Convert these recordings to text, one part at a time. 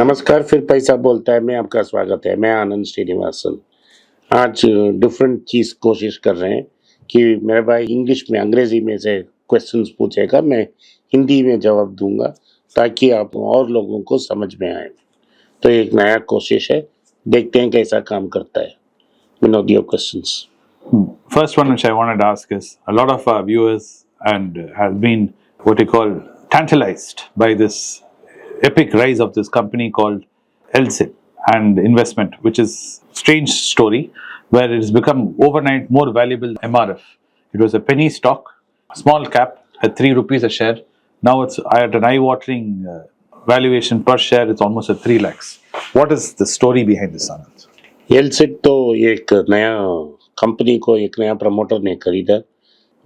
नमस्कार, फिर पैसा बोलता है में आपका स्वागत है। मैं आनंद श्रीनिवासन। आज डिफरेंट चीज़ कोशिश कर रहे हैं कि मेरा भाई इंग्लिश में अंग्रेज़ी में से क्वेश्चंस पूछेगा, मैं हिंदी में जवाब दूंगा ताकि आप और लोगों को समझ में आए। तो एक नया कोशिश है, देखते हैं कैसा काम करता है। Vinod, your questions. First one which I wanted to ask is a lot of our viewers and have been what you call tantalized by this epic rise of this company called LSIP and investment, which is strange story where it has become overnight more valuable than MRF. It was a penny stock, small cap at 3 rupees a share. Now it's at an eye-watering valuation per share. It's almost at 3 lakhs. What is the story behind this, Anand? एलसेट तो एक नया company को एक नया promoter ने खरीदा।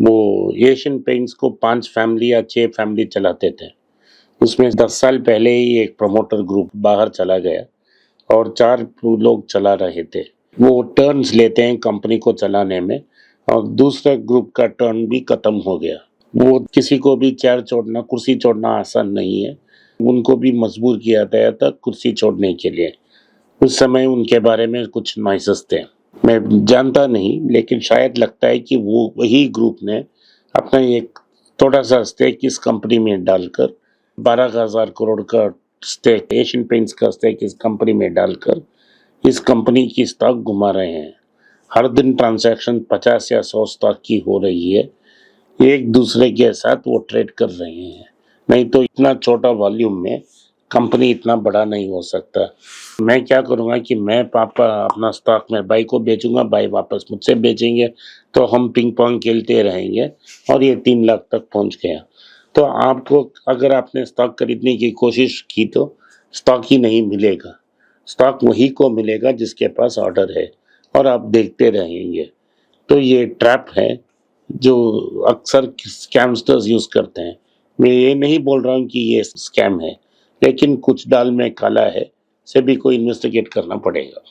वो Asian paints को 5 फैमिली या 6 फैमिली चलाते थे। उसमें 10 साल पहले ही एक प्रमोटर ग्रुप बाहर चला गया और 4 लोग चला रहे थे। वो टर्न्स लेते हैं कंपनी को चलाने में और दूसरा ग्रुप का टर्न भी खत्म हो गया। वो किसी को भी चेयर छोड़ना, कुर्सी छोड़ना आसान नहीं है। उनको भी मजबूर किया गया था कुर्सी छोड़ने के लिए। उस समय उनके बारे में कुछ नॉइसेस थे, मैं जानता नहीं, लेकिन शायद लगता है कि वो वही ग्रुप ने अपना एक थोड़ा सा स्टेक इस कंपनी में डालकर 12,000 करोड़ का स्टेक, एशियन पेंट्स का स्टेक इस कंपनी में डालकर इस कंपनी की स्टॉक घुमा रहे हैं। हर दिन ट्रांजैक्शन 50 या 100 स्टॉक की हो रही है। एक दूसरे के साथ वो ट्रेड कर रहे हैं, नहीं तो इतना छोटा वॉल्यूम में कंपनी इतना बड़ा नहीं हो सकता। मैं क्या करूँगा कि मैं पापा अपना स्टॉक में भाई को बेचूंगा, भाई वापस मुझसे बेचेंगे, तो हम पिंग पोंग खेलते रहेंगे और ये 3 लाख तक पहुंच गया। तो आपको अगर आपने स्टॉक खरीदने की कोशिश की तो स्टॉक ही नहीं मिलेगा। स्टॉक वही को मिलेगा जिसके पास ऑर्डर है और आप देखते रहेंगे। तो ये ट्रैप है जो अक्सर स्कैमस्टर्स यूज़ करते हैं। मैं ये नहीं बोल रहा हूँ कि ये स्कैम है, लेकिन कुछ दाल में काला है से भी को इन्वेस्टिगेट करना पड़ेगा।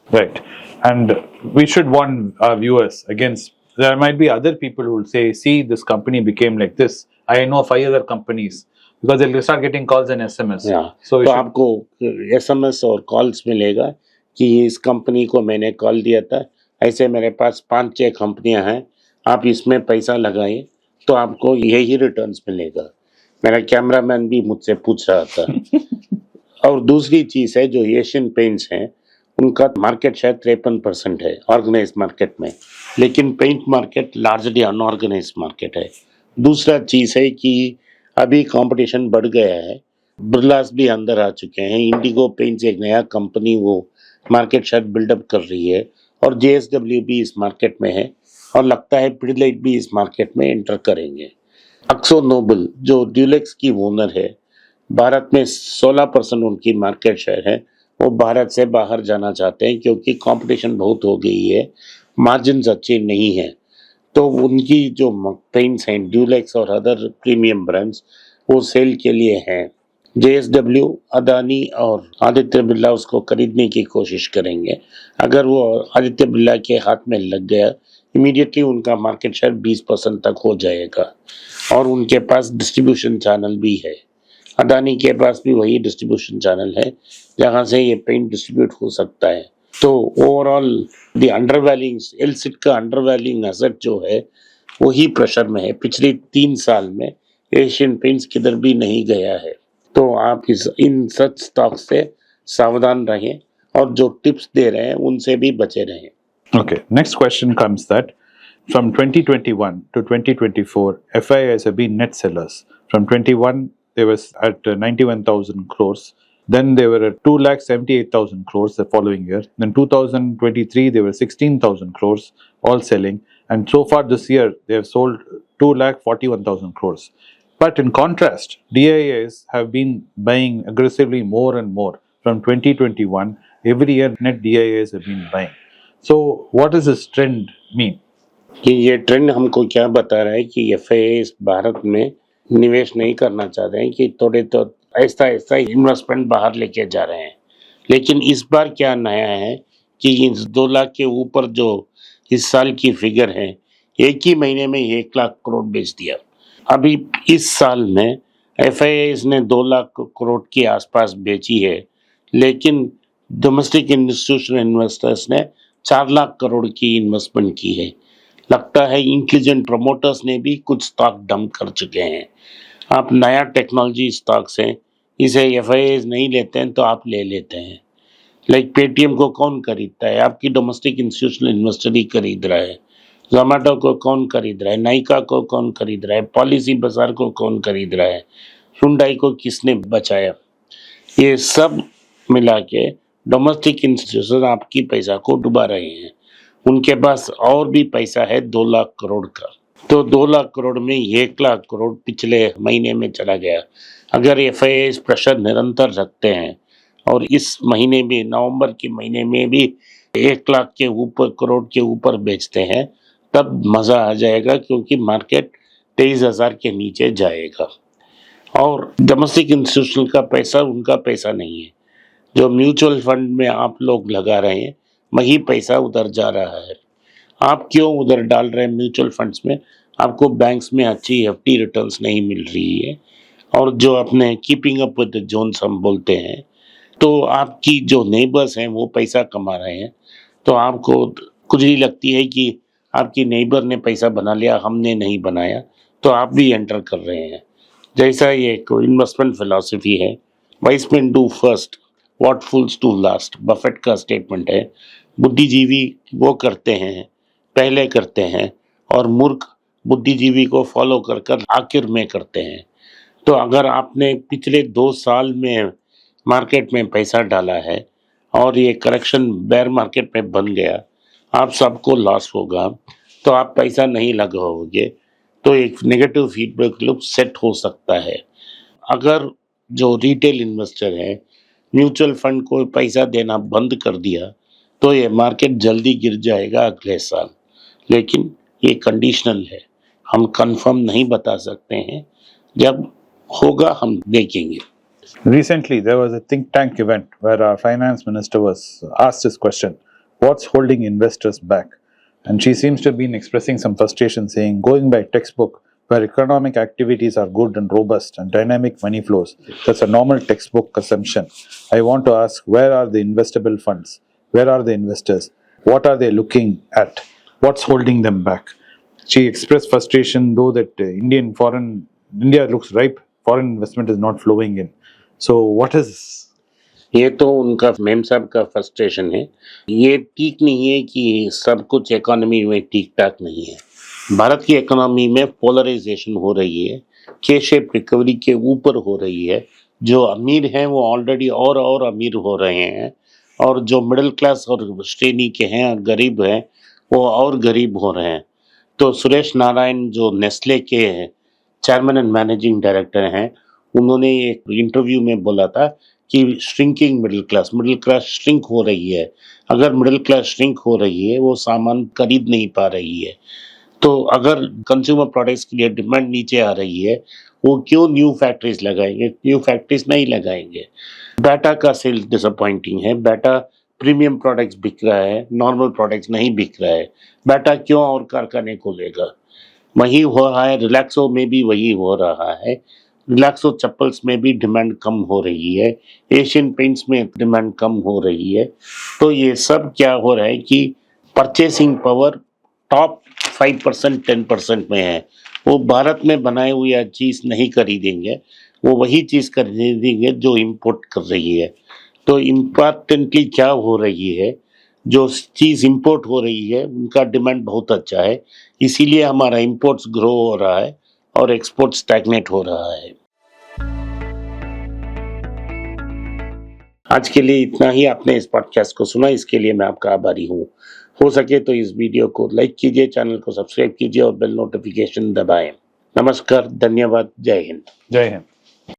Right. And we should warn our viewers against, there might be other people who will say, see, this company became like this. I know 5 other companies, because they'll start getting calls and SMS. तो आपको SMS और calls मिलेगा कि इस company को मैंने call दिया था, ऐसे मेरे पास 5-6 कंपनियां हैं, आप इसमें पैसा लगाएं तो आपको यही रिटर्न्स मिलेगा। मेरा कैमरामैन भी मुझसे पूछ रहा था। और दूसरी चीज़ है, जो एशियन पेंट्स हैं उनका मार्केट शेयर 53% है ऑर्गेनाइज मार्केट में, लेकिन paint market largely unorganised market है। दूसरा चीज़ है कि अभी कंपटीशन बढ़ गया है, बिरलास भी अंदर आ चुके हैं। इंडिगो पेंट्स एक नया कंपनी वो मार्केट शेयर बिल्डअप कर रही है और JSW भी इस मार्केट में है और लगता है पिडिलाइट भी इस मार्केट में एंटर करेंगे। अक्सो नोबल जो ड्यूलेक्स की ओनर है, भारत में 16% उनकी मार्केट शेयर है। वो भारत से बाहर जाना चाहते हैं क्योंकि कंपटीशन बहुत हो गई है, मार्जिन्स अच्छे नहीं हैं। तो उनकी जो पेंट्स हैं ड्यूलेक्स और अदर प्रीमियम ब्रांड्स वो सेल के लिए हैं। JSW, अदानी और आदित्य बिरला उसको खरीदने की कोशिश करेंगे। अगर वो आदित्य बिरला के हाथ में लग गया, इमीडिएटली उनका मार्केट शेयर 20% तक हो जाएगा और उनके पास डिस्ट्रीब्यूशन चैनल भी है। अदानी के पास भी वही डिस्ट्रीब्यूशन चैनल है जहाँ से ये पेंट डिस्ट्रीब्यूट हो सकता है। तो ओवरऑल द अंडरवैल्यूइंग, एलसिट का अंडरवैल्यूइंग एसेट जो है वही प्रेशर में है। पिछले 3 साल में एशियन पेंट्स किधर भी नहीं गया है। तो आप इन सच स्टॉक से सावधान रहें और जो टिप्स दे रहे हैं उनसे भी बचे रहें। Okay, next question comes that from 2021 to 2024, FIIs have been net sellers. From 21, they were at 91,000 crores. Then they were at 2,78,000 crores the following year. Then 2023, they were 16,000 crores, all selling. And so far this year, they have sold 2,41,000 crores. But in contrast, DIIs have been buying aggressively more and more. From 2021, every year net DIIs have been buying. So what does this trend mean? कि ये trend हमको क्या बता रहा है कि FIIs Bharat में निवेश नहीं करना चाहते हैं, कि थोड़े तो ऐसा ऐसा इन्वेस्टमेंट बाहर लेके जा रहे हैं। लेकिन इस बार क्या नया है कि इस 2 लाख के ऊपर जो इस साल की फिगर है, एक ही महीने में 1 लाख करोड़ बेच दिया। अभी इस साल में FIIs ने 2 लाख करोड़ के आसपास बेची है, लेकिन डोमेस्टिक इंस्टीट्यूशनल इन्वेस्टर्स ने 4 लाख करोड़ की इन्वेस्टमेंट की है। लगता है इंटेलिजेंट प्रमोटर्स ने भी कुछ स्टॉक डंप कर चुके हैं। आप नया टेक्नोलॉजी स्टॉक्स हैं, इसे एफआईआईज नहीं लेते हैं तो आप ले लेते हैं। लाइक पेटीएम को कौन खरीदता है? आपकी डोमेस्टिक इंस्टीट्यूशनल इन्वेस्टर ही खरीद रहा है। जोमेटो को कौन खरीद रहा है? नाइका को कौन खरीद रहा है? पॉलिसी बाजार को कौन खरीद रहा है? हुंडई को किसने बचाया? ये सब मिला के डोमेस्टिक इंस्टीट्यूशन आपकी पैसा को डुबा रहे हैं। उनके पास और भी पैसा है 2 लाख करोड़ का, तो 2 लाख करोड़ में 1 लाख करोड़ पिछले महीने में चला गया। अगर एफआईआई प्रेशर निरंतर रखते हैं और इस महीने में, नवंबर के महीने में भी 1 लाख के ऊपर करोड़ के ऊपर बेचते हैं, तब मज़ा आ जाएगा, क्योंकि मार्केट 23,000 के नीचे जाएगा। और डोमेस्टिक इंस्टीट्यूशनल का पैसा उनका पैसा नहीं है। जो म्यूचुअल फंड में आप लोग लगा रहे हैं, वही पैसा उधर जा रहा है। आप क्यों उधर डाल रहे हैं म्यूचुअल फंड्स में? आपको बैंक्स में अच्छी एफडी रिटर्न्स नहीं मिल रही है, और जो अपने keeping up with the Jones हम बोलते हैं, तो आपकी जो नेबर्स हैं वो पैसा कमा रहे हैं, तो आपको खुजली लगती है कि आपकी नेबर ने पैसा बना लिया, हमने नहीं बनाया, तो आप भी एंटर कर रहे हैं। जैसा ये इन्वेस्टमेंट फिलॉसफी है, wise man do first what fools do last, Buffett का स्टेटमेंट है। बुद्धिजीवी वो करते हैं, पहले करते हैं, और मूर्ख बुद्धिजीवी को फॉलो कर कर आखिर में करते हैं। तो अगर आपने पिछले 2 साल में मार्केट में पैसा डाला है और ये करेक्शन बेयर मार्केट में बन गया, आप सबको लॉस होगा, तो आप पैसा नहीं लगाओगे, तो एक नेगेटिव फीडबैक लूप सेट हो सकता है। अगर जो रिटेल इन्वेस्टर है म्यूचुअल फंड को पैसा देना बंद कर दिया, तो ये मार्केट जल्दी गिर जाएगा अगले साल। लेकिन ये कंडीशनल है, हम कंफर्म नहीं बता सकते हैं, जब होगा हम देखेंगे। Recently, there was a think tank event where our finance minister was asked this question: what's holding investors back? And she seems to have been expressing some frustration, saying, going by textbook, where economic activities are good and robust and dynamic money flows, that's a normal textbook assumption. I want to ask, where are the investable funds? Where are the investors? What are they looking at? What's holding them back? She expressed frustration, though, that India looks ripe, foreign investment is not flowing in. So what is? ये तो उनका ma'am साहब का frustration है। ये ठीक नहीं है कि सब कुछ इकोनॉमी में ठीक ठाक नहीं है। भारत की इकोनॉमी में पोलराइजेशन हो रही है, के शेप रिकवरी के ऊपर हो रही है। जो अमीर हैं वो ऑलरेडी और अमीर हो रहे हैं, और जो मिडिल क्लास और श्रेणी के हैं, गरीब हैं, वो और गरीब हो रहे हैं। तो सुरेश नारायण जो नेस्ले के चेयरमैन एंड मैनेजिंग डायरेक्टर हैं, उन्होंने एक इंटरव्यू में बोला था कि श्रिंकिंग मिडिल क्लास श्रिंक हो रही है। अगर मिडिल क्लास श्रिंक हो रही है, वो सामान खरीद नहीं पा रही है, तो अगर कंज्यूमर प्रोडक्ट्स के लिए डिमांड नीचे आ रही है, वो क्यों न्यू फैक्ट्रीज लगाएंगे? न्यू फैक्ट्रीज नहीं लगाएंगे। बाटा का सेल्स डिसअपॉइंटिंग है। बाटा प्रीमियम प्रोडक्ट्स बिक रहा है, नॉर्मल प्रोडक्ट्स नहीं बिक रहा है। बाटा क्यों और कारखाने खोलेगा? वही हो रहा है, रिलैक्सो में भी वही हो रहा है। रिलैक्सो चप्पल्स में भी डिमांड कम हो रही है, एशियन पेंट्स में डिमांड कम हो रही है। तो ये सब क्या हो रहा है कि परचेसिंग पावर टॉप 5% 10% में है। वो भारत में बनाए हुए चीज़ नहीं खरीदेंगे, वो वही चीज़ खरीदेंगे जो इंपोर्ट कर रही है। तो इम्पॉर्टेंटली क्या हो रही है, जो चीज़ इंपोर्ट हो रही है उनका डिमांड बहुत अच्छा है, इसीलिए हमारा इंपोर्ट्स ग्रो हो रहा है और एक्सपोर्ट स्टैग्नेट हो रहा है। आज के लिए इतना ही। आपने इस पॉडकास्ट को सुना, इसके लिए मैं आपका आभारी हूँ। हो सके तो इस वीडियो को लाइक कीजिए, चैनल को सब्सक्राइब कीजिए और बेल नोटिफिकेशन दबाएं। नमस्कार, धन्यवाद, जय हिंद। Jai Hind.